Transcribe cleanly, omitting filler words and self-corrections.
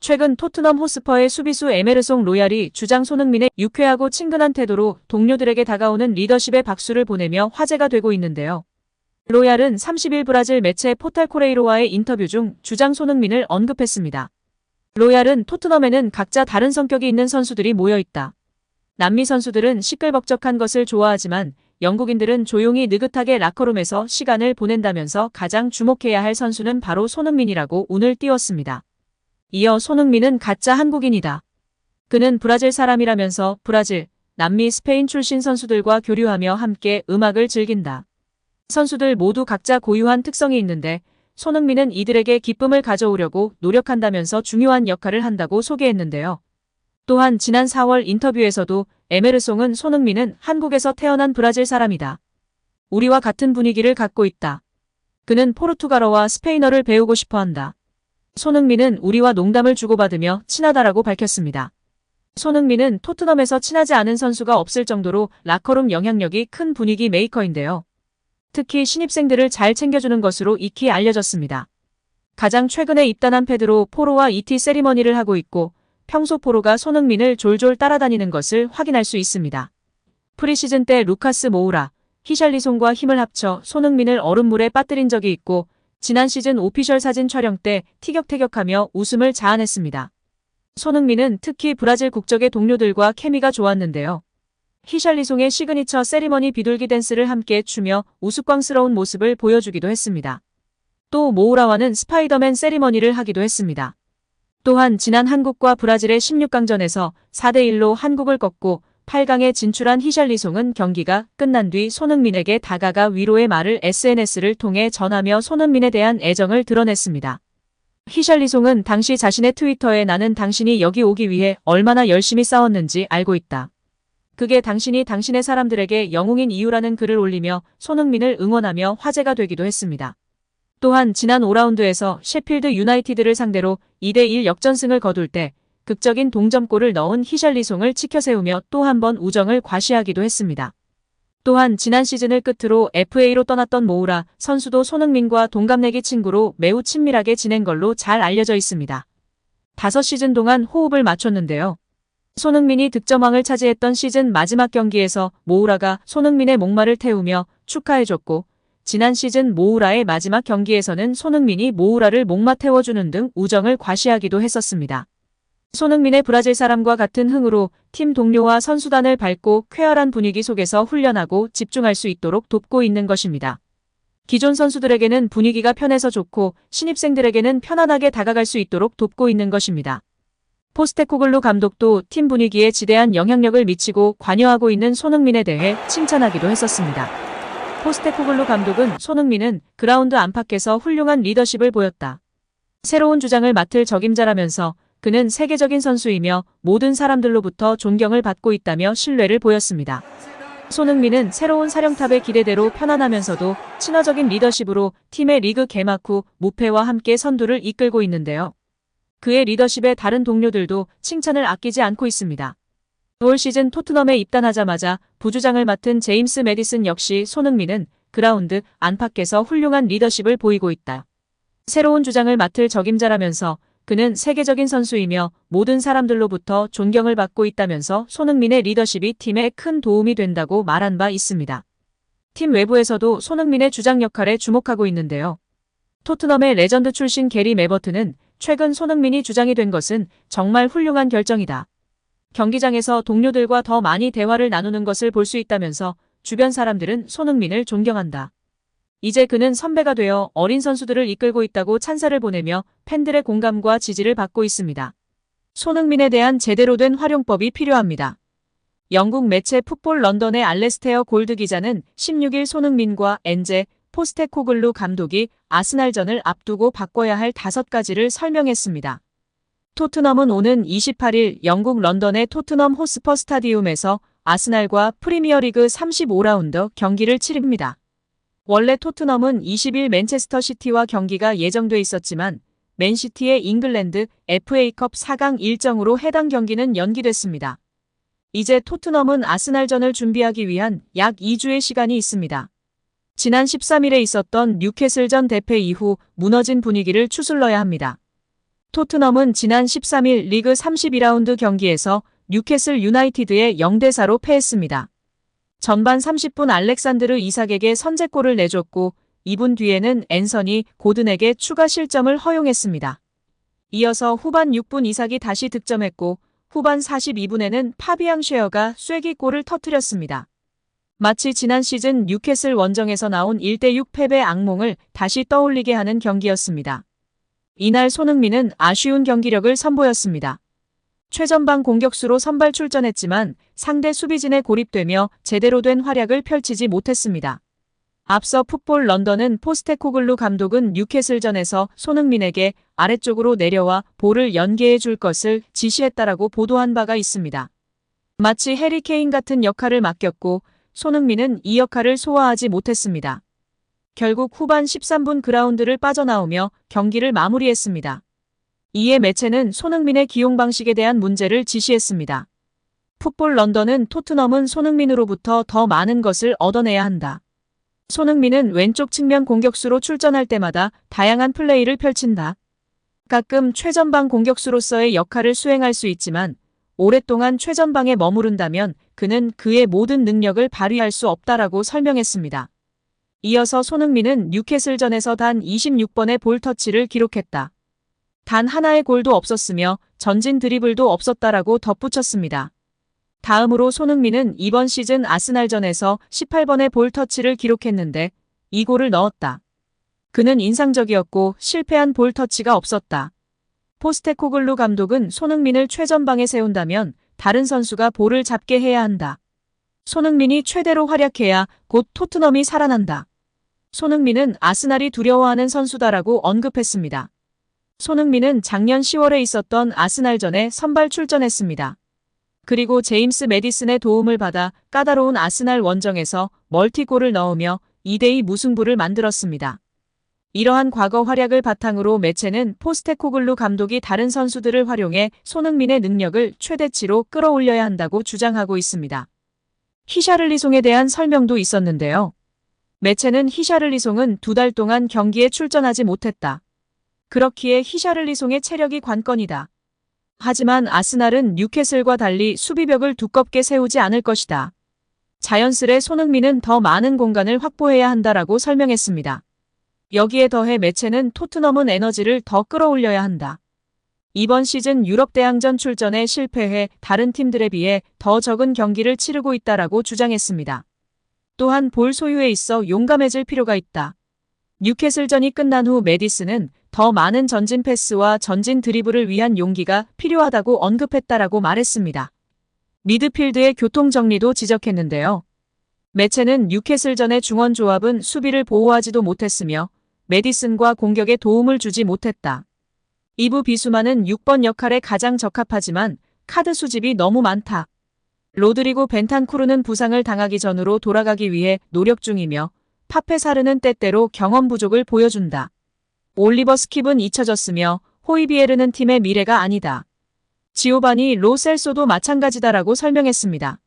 최근 토트넘 호스퍼의 수비수 에메르송 로얄이 주장 손흥민의 유쾌하고 친근한 태도로 동료들에게 다가오는 리더십의 박수를 보내며 화제가 되고 있는데요. 로얄은 30일 브라질 매체 포탈 코레이로와의 인터뷰 중 주장 손흥민을 언급했습니다. 로얄은 토트넘에는 각자 다른 성격이 있는 선수들이 모여 있다. 남미 선수들은 시끌벅적한 것을 좋아하지만 영국인들은 조용히 느긋하게 라커룸에서 시간을 보낸다면서 가장 주목해야 할 선수는 바로 손흥민이라고 운을 띄웠습니다. 이어 손흥민은 가짜 한국인이다. 그는 브라질 사람이라면서 브라질, 남미, 스페인 출신 선수들과 교류하며 함께 음악을 즐긴다. 선수들 모두 각자 고유한 특성이 있는데 손흥민은 이들에게 기쁨을 가져오려고 노력한다면서 중요한 역할을 한다고 소개했는데요. 또한 지난 4월 인터뷰에서도 에메르송은 손흥민은 한국에서 태어난 브라질 사람이다. 우리와 같은 분위기를 갖고 있다. 그는 포르투갈어와 스페인어를 배우고 싶어 한다. 손흥민은 우리와 농담을 주고받으며 친하다라고 밝혔습니다. 손흥민은 토트넘에서 친하지 않은 선수가 없을 정도로 라커룸 영향력이 큰 분위기 메이커인데요. 특히 신입생들을 잘 챙겨주는 것으로 익히 알려졌습니다. 가장 최근에 입단한 페드로 포로와 ET 세리머니를 하고 있고 평소 포로가 손흥민을 졸졸 따라다니는 것을 확인할 수 있습니다. 프리시즌 때 루카스 모우라, 히샬리송과 힘을 합쳐 손흥민을 얼음물에 빠뜨린 적이 있고 지난 시즌 오피셜 사진 촬영 때 티격태격하며 웃음을 자아냈습니다. 손흥민은 특히 브라질 국적의 동료들과 케미가 좋았는데요. 히샬리송의 시그니처 세리머니 비둘기 댄스를 함께 추며 우스꽝스러운 모습을 보여주기도 했습니다. 또 모우라와는 스파이더맨 세리머니를 하기도 했습니다. 또한 지난 한국과 브라질의 16강전에서 4대1로 한국을 꺾고 8강에 진출한 히샬리송은 경기가 끝난 뒤 손흥민에게 다가가 위로의 말을 SNS를 통해 전하며 손흥민에 대한 애정을 드러냈습니다. 히샬리송은 당시 자신의 트위터에 나는 당신이 여기 오기 위해 얼마나 열심히 싸웠는지 알고 있다. 그게 당신이 당신의 사람들에게 영웅인 이유라는 글을 올리며 손흥민을 응원하며 화제가 되기도 했습니다. 또한 지난 5라운드에서 셰필드 유나이티드를 상대로 2대1 역전승을 거둘 때 극적인 동점골을 넣은 히샬리송을 치켜세우며 또 한 번 우정을 과시하기도 했습니다. 또한 지난 시즌을 끝으로 FA로 떠났던 모우라 선수도 손흥민과 동갑내기 친구로 매우 친밀하게 지낸 걸로 잘 알려져 있습니다. 5시즌 동안 호흡을 맞췄는데요. 손흥민이 득점왕을 차지했던 시즌 마지막 경기에서 모우라가 손흥민의 목마를 태우며 축하해줬고 지난 시즌 모우라의 마지막 경기에서는 손흥민이 모우라를 목마 태워주는 등 우정을 과시하기도 했었습니다. 손흥민의 브라질 사람과 같은 흥으로 팀 동료와 선수단을 밝고 쾌활한 분위기 속에서 훈련하고 집중할 수 있도록 돕고 있는 것입니다. 기존 선수들에게는 분위기가 편해서 좋고 신입생들에게는 편안하게 다가갈 수 있도록 돕고 있는 것입니다. 포스테코글루 감독도 팀 분위기에 지대한 영향력을 미치고 관여하고 있는 손흥민에 대해 칭찬하기도 했었습니다. 포스테코글루 감독은 손흥민은 그라운드 안팎에서 훌륭한 리더십을 보였다. 새로운 주장을 맡을 적임자라면서 그는 세계적인 선수이며 모든 사람들로부터 존경을 받고 있다며 신뢰를 보였습니다. 손흥민은 새로운 사령탑의 기대대로 편안하면서도 친화적인 리더십으로 팀의 리그 개막 후 무패와 함께 선두를 이끌고 있는데요. 그의 리더십에 다른 동료들도 칭찬을 아끼지 않고 있습니다. 올 시즌 토트넘에 입단하자마자 부주장을 맡은 제임스 매디슨 역시 손흥민은 그라운드 안팎에서 훌륭한 리더십을 보이고 있다. 새로운 주장을 맡을 적임자라면서 그는 세계적인 선수이며 모든 사람들로부터 존경을 받고 있다면서 손흥민의 리더십이 팀에 큰 도움이 된다고 말한 바 있습니다. 팀 외부에서도 손흥민의 주장 역할에 주목하고 있는데요. 토트넘의 레전드 출신 게리 메버튼은 최근 손흥민이 주장이 된 것은 정말 훌륭한 결정이다. 경기장에서 동료들과 더 많이 대화를 나누는 것을 볼 수 있다면서 주변 사람들은 손흥민을 존경한다. 이제 그는 선배가 되어 어린 선수들을 이끌고 있다고 찬사를 보내며 팬들의 공감과 지지를 받고 있습니다. 손흥민에 대한 제대로 된 활용법이 필요합니다. 영국 매체 풋볼 런던의 알레스테어 골드 기자는 16일 손흥민과 엔제 포스테코글루 감독이 아스날전을 앞두고 바꿔야 할 5가지를 설명했습니다. 토트넘은 오는 28일 영국 런던의 토트넘 호스퍼 스타디움에서 아스날과 프리미어리그 35라운드 경기를 치릅니다. 원래 토트넘은 20일 맨체스터 시티와 경기가 예정돼 있었지만 맨시티의 잉글랜드 FA컵 4강 일정으로 해당 경기는 연기됐습니다. 이제 토트넘은 아스날전을 준비하기 위한 약 2주의 시간이 있습니다. 지난 13일에 있었던 뉴캐슬전 대패 이후 무너진 분위기를 추슬러야 합니다. 토트넘은 지난 13일 리그 32라운드 경기에서 뉴캐슬 유나이티드에 0대4로 패했습니다. 전반 30분 알렉산드르 이삭에게 선제골을 내줬고 2분 뒤에는 앤서니 고든에게 추가 실점을 허용했습니다. 이어서 후반 6분 이삭이 다시 득점했고 후반 42분에는 파비앙 쉐어가 쐐기골을 터뜨렸습니다. 마치 지난 시즌 뉴캐슬 원정에서 나온 1대6 패배 악몽을 다시 떠올리게 하는 경기였습니다. 이날 손흥민은 아쉬운 경기력을 선보였습니다. 최전방 공격수로 선발 출전했지만 상대 수비진에 고립되며 제대로 된 활약을 펼치지 못했습니다. 앞서 풋볼 런던은 포스테코글루 감독은 뉴캐슬전에서 손흥민에게 아래쪽으로 내려와 볼을 연계해 줄 것을 지시했다라고 보도한 바가 있습니다. 마치 해리 케인 같은 역할을 맡겼고 손흥민은 이 역할을 소화하지 못했습니다. 결국 후반 13분 그라운드를 빠져나오며 경기를 마무리했습니다. 이에 매체는 손흥민의 기용 방식에 대한 문제를 지시했습니다. 풋볼 런던은 토트넘은 손흥민으로부터 더 많은 것을 얻어내야 한다. 손흥민은 왼쪽 측면 공격수로 출전할 때마다 다양한 플레이를 펼친다. 가끔 최전방 공격수로서의 역할을 수행할 수 있지만 오랫동안 최전방에 머무른다면 그는 그의 모든 능력을 발휘할 수 없다라고 설명했습니다. 이어서 손흥민은 뉴캐슬전에서 단 26번의 볼 터치를 기록했다. 단 하나의 골도 없었으며 전진 드리블도 없었다라고 덧붙였습니다. 다음으로 손흥민은 이번 시즌 아스날전에서 18번의 볼 터치를 기록했는데 이 골을 넣었다. 그는 인상적이었고 실패한 볼 터치가 없었다. 포스테코글루 감독은 손흥민을 최전방에 세운다면 다른 선수가 볼을 잡게 해야 한다. 손흥민이 최대로 활약해야 곧 토트넘이 살아난다. 손흥민은 아스날이 두려워하는 선수다라고 언급했습니다. 손흥민은 작년 10월에 있었던 아스날전에 선발 출전했습니다. 그리고 제임스 매디슨의 도움을 받아 까다로운 아스날 원정에서 멀티골을 넣으며 2대2 무승부를 만들었습니다. 이러한 과거 활약을 바탕으로 매체는 포스테코글루 감독이 다른 선수들을 활용해 손흥민의 능력을 최대치로 끌어올려야 한다고 주장하고 있습니다. 히샤를리송에 대한 설명도 있었는데요. 매체는 히샤를리송은 2달 동안 경기에 출전하지 못했다. 그렇기에 히샤를리송의 체력이 관건이다. 하지만 아스날은 뉴캐슬과 달리 수비벽을 두껍게 세우지 않을 것이다. 자연스레 손흥민은 더 많은 공간을 확보해야 한다라고 설명했습니다. 여기에 더해 매체는 토트넘은 에너지를 더 끌어올려야 한다. 이번 시즌 유럽 대항전 출전에 실패해 다른 팀들에 비해 더 적은 경기를 치르고 있다라고 주장했습니다. 또한 볼 소유에 있어 용감해질 필요가 있다. 뉴캐슬전이 끝난 후 매디슨은 더 많은 전진 패스와 전진 드리블을 위한 용기가 필요하다고 언급했다라고 말했습니다. 미드필드의 교통정리도 지적했는데요. 매체는 뉴캐슬전의 중원 조합은 수비를 보호하지도 못했으며 매디슨과 공격에 도움을 주지 못했다. 이부 비수마는 6번 역할에 가장 적합하지만 카드 수집이 너무 많다. 로드리고 벤탄쿠르는 부상을 당하기 전으로 돌아가기 위해 노력 중이며 파페사르는 때때로 경험 부족을 보여준다. 올리버 스킵은 잊혀졌으며 호이비에르는 팀의 미래가 아니다. 지오바니 로 셀소도 마찬가지다라고 설명했습니다.